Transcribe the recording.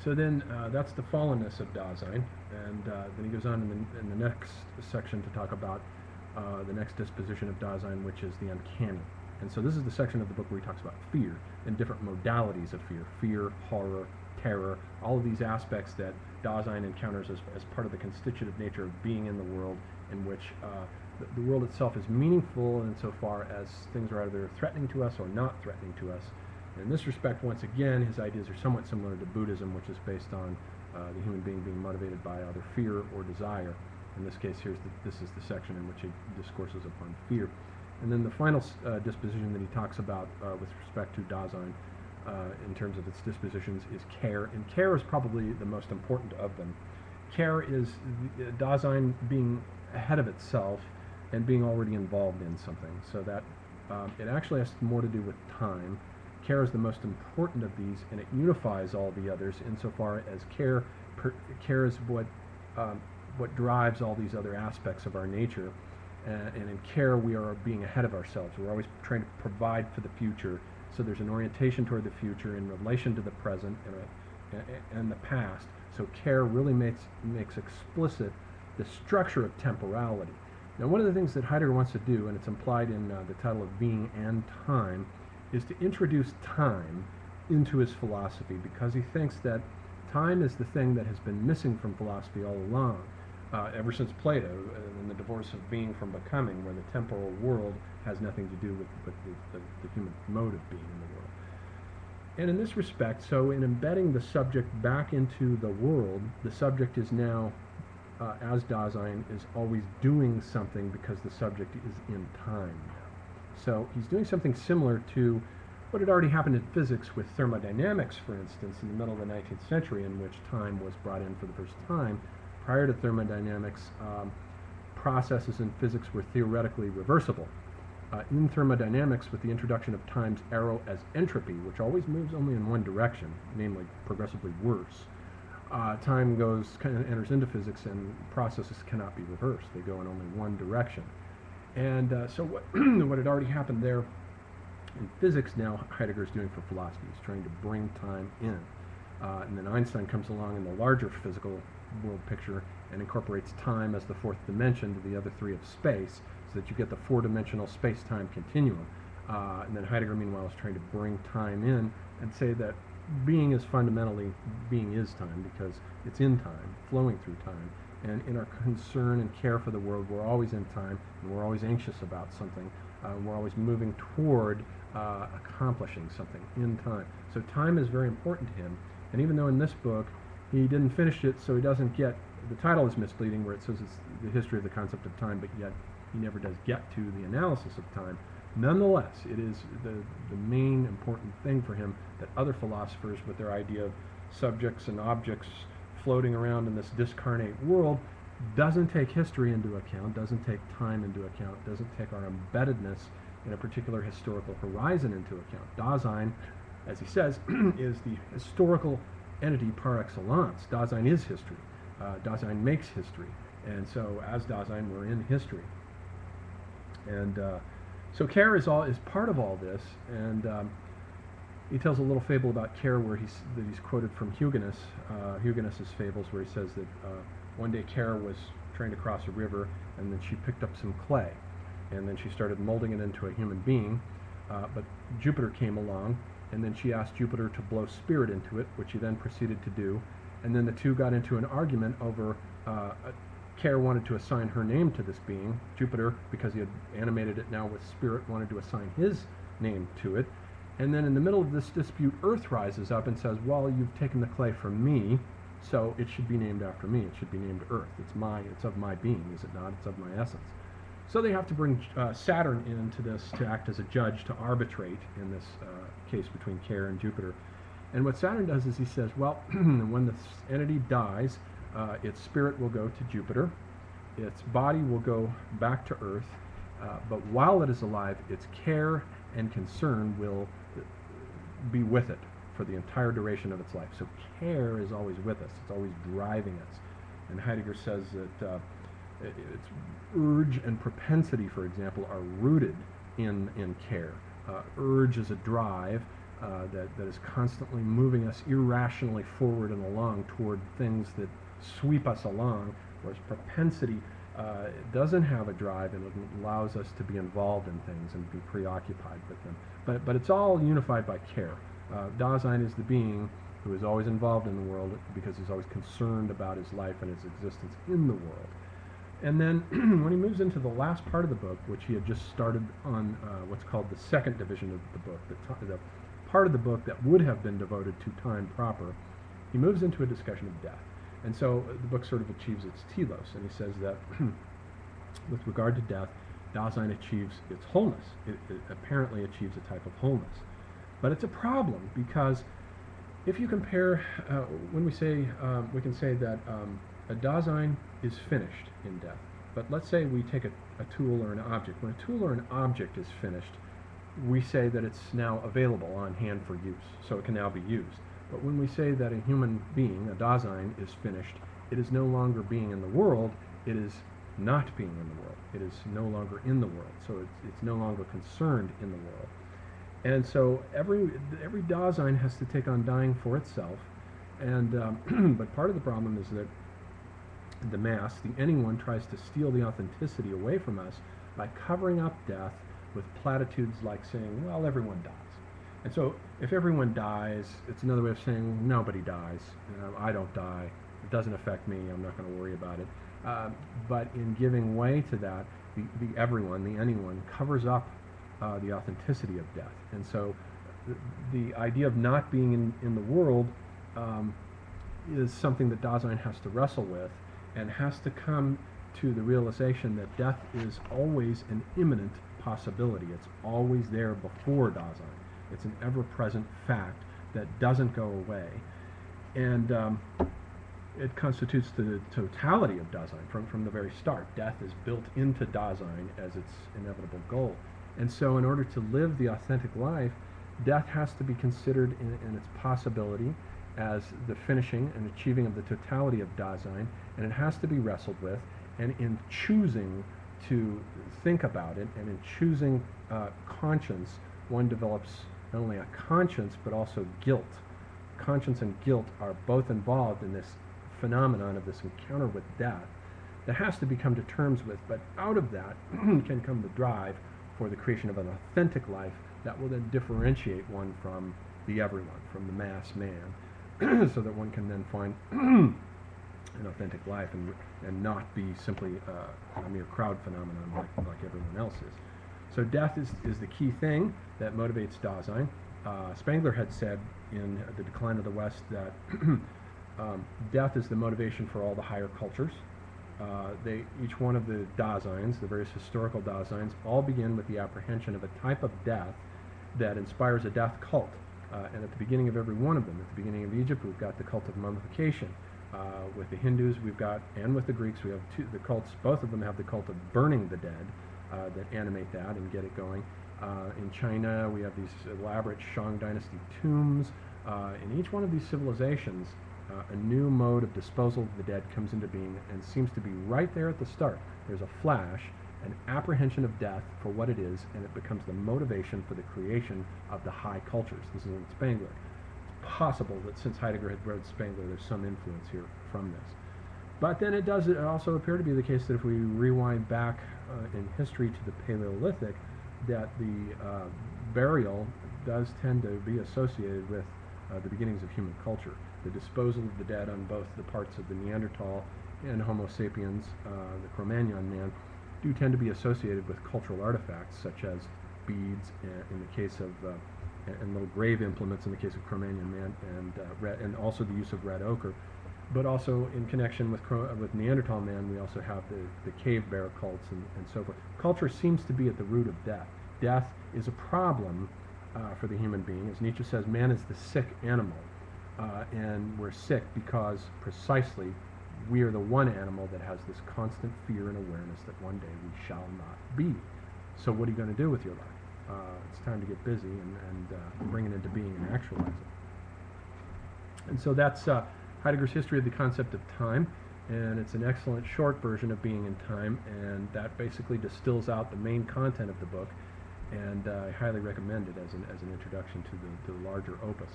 So then that's the fallenness of Dasein, and then he goes on in the next section to talk about the next disposition of Dasein, which is the uncanny. And so this is the section of the book where he talks about fear and different modalities of fear: fear, horror, terror, all of these aspects that Dasein encounters as part of the constitutive nature of being in the world, in which the world itself is meaningful insofar as things are either threatening to us or not threatening to us. In this respect, once again, his ideas are somewhat similar to Buddhism, which is based on the human being being motivated by either fear or desire. In this case, this is the section in which he discourses upon fear. And then the final disposition that he talks about with respect to Dasein in terms of its dispositions is care. And care is probably the most important of them. Care is Dasein being ahead of itself and being already involved in something, so that it actually has more to do with time. Care is the most important of these, and it unifies all the others insofar as care is what drives all these other aspects of our nature. And in care, we are being ahead of ourselves. We're always trying to provide for the future, so there's an orientation toward the future in relation to the present and the past. So care really makes explicit the structure of temporality. Now, one of the things that Heidegger wants to do, and it's implied in the title of Being and Time, is to introduce time into his philosophy, because he thinks that time is the thing that has been missing from philosophy all along, ever since Plato, in the divorce of being from becoming, where the temporal world has nothing to do with the human mode of being in the world. And in this respect, so in embedding the subject back into the world, the subject is now, as Dasein, is always doing something because the subject is in time. So he's doing something similar to what had already happened in physics with thermodynamics, for instance, in the middle of the 19th century, in which time was brought in for the first time. Prior to thermodynamics, processes in physics were theoretically reversible. In thermodynamics, with the introduction of time's arrow as entropy, which always moves only in one direction, namely progressively worse, time enters into physics, and processes cannot be reversed. They go in only one direction. And so what had already happened there in physics, now Heidegger is doing for philosophy. He's trying to bring time in. And then Einstein comes along in the larger physical world picture and incorporates time as the fourth dimension to the other three of space, so that you get the four-dimensional space-time continuum. And then Heidegger, meanwhile, is trying to bring time in and say that being is fundamentally, being is time, because it's in time, flowing through time. And in our concern and care for the world, we're always in time, and we're always anxious about something. We're always moving toward accomplishing something in time. So time is very important to him. And even though in this book he didn't finish it, so he doesn't get, the title is misleading, where it says it's the history of the concept of time, but yet he never does get to the analysis of time. Nonetheless, it is the main important thing for him that other philosophers, with their idea of subjects and objects floating around in this discarnate world, doesn't take history into account, doesn't take time into account, doesn't take our embeddedness in a particular historical horizon into account. Dasein, as he says, is the historical entity par excellence. Dasein is history. Dasein makes history. And so as Dasein, we're in history. And so care is part of all this. And he tells a little fable about care where he's quoted from Huguenot's fables, where he says that one day Care was trying to cross a river, and then she picked up some clay, and then she started molding it into a human being, but Jupiter came along, and then she asked Jupiter to blow spirit into it, which he then proceeded to do, and then the two got into an argument over Care wanted to assign her name to this being. Jupiter, because he had animated it now with spirit, wanted to assign his name to it. And then in the middle of this dispute, Earth rises up and says, well, you've taken the clay from me, so it should be named after me. It should be named Earth. It's of my being, is it not? It's of my essence. So they have to bring Saturn into this to act as a judge to arbitrate in this case between Care and Jupiter. And what Saturn does is he says, well, when this entity dies, its spirit will go to Jupiter, its body will go back to Earth, but while it is alive, its care and concern will be with it for the entire duration of its life. So care is always with us. It's always driving us. And Heidegger says that its urge and propensity, for example, are rooted in care. Urge is a drive, that is constantly moving us irrationally forward and along toward things that sweep us along, whereas propensity doesn't have a drive, and it allows us to be involved in things and be preoccupied with them. But it's all unified by care. Dasein is the being who is always involved in the world because he's always concerned about his life and his existence in the world. And then when he moves into the last part of the book, which he had just started on what's called the second division of the book, the part of the book that would have been devoted to time proper, he moves into a discussion of death. And so the book sort of achieves its telos, and he says that with regard to death, Dasein achieves its wholeness. It apparently achieves a type of wholeness. But it's a problem, because if you compare, when we can say that a Dasein is finished in death. But let's say we take a tool or an object. When a tool or an object is finished, we say that it's now available on hand for use, so it can now be used. But when we say that a human being, a Dasein, is finished, it is no longer being in the world, it is not being in the world. It is no longer in the world, so it's no longer concerned in the world. And so every Dasein has to take on dying for itself, and but part of the problem is that the mass, the anyone, tries to steal the authenticity away from us by covering up death with platitudes like saying, well, everyone dies. And so if everyone dies, it's another way of saying nobody dies. I don't die. It doesn't affect me. I'm not going to worry about it. But in giving way to that, the everyone, the anyone, covers up the authenticity of death. And so the idea of not being in the world is something that Dasein has to wrestle with, and has to come to the realization that death is always an imminent possibility. It's always there before Dasein. It's an ever-present fact that doesn't go away. And it constitutes the totality of Dasein from the very start. Death is built into Dasein as its inevitable goal. And so in order to live the authentic life, death has to be considered in its possibility as the finishing and achieving of the totality of Dasein, and it has to be wrestled with, and in choosing to think about it, and in choosing conscience, one develops not only a conscience, but also guilt. Conscience and guilt are both involved in this phenomenon of this encounter with death that has to be come to terms with, but out of that can come the drive for the creation of an authentic life that will then differentiate one from the everyone, from the mass man, so that one can then find an authentic life and not be simply a mere crowd phenomenon like everyone else is. So death is the key thing that motivates Dasein. Spengler had said in The Decline of the West that death is the motivation for all the higher cultures. Each one of the Daseins, the various historical Daseins, all begin with the apprehension of a type of death that inspires a death cult. And at the beginning of every one of them, at the beginning of Egypt, we've got the cult of mummification. With the Hindus, we've got, and with the Greeks, we have the cults. Both of them have the cult of burning the dead that animate that and get it going. In China, we have these elaborate Shang dynasty tombs. In each one of these civilizations, a new mode of disposal of the dead comes into being and seems to be right there at the start. There's a flash, an apprehension of death for what it is, and it becomes the motivation for the creation of the high cultures. This is in Spengler. It's possible that since Heidegger had read Spengler, there's some influence here from this. But then it also appear to be the case that if we rewind back in history to the Paleolithic, that the burial does tend to be associated with the beginnings of human culture. The disposal of the dead on both the parts of the Neanderthal and Homo sapiens, the Cro-Magnon man, do tend to be associated with cultural artifacts such as beads in the case of and little grave implements in the case of Cro-Magnon man, and also the use of red ochre. But also in connection with Neanderthal man, we also have the cave bear cults and so forth. Culture seems to be at the root of death. Death is a problem for the human being. As Nietzsche says, man is the sick animal, and we're sick because precisely we are the one animal that has this constant fear and awareness that one day we shall not be. So what are you going to do with your life? It's time to get busy and bring it into being and actualize it. And so that's Heidegger's history of the concept of time, and it's an excellent short version of being in time, and that basically distills out the main content of the book. and I highly recommend it as an introduction to the larger opus.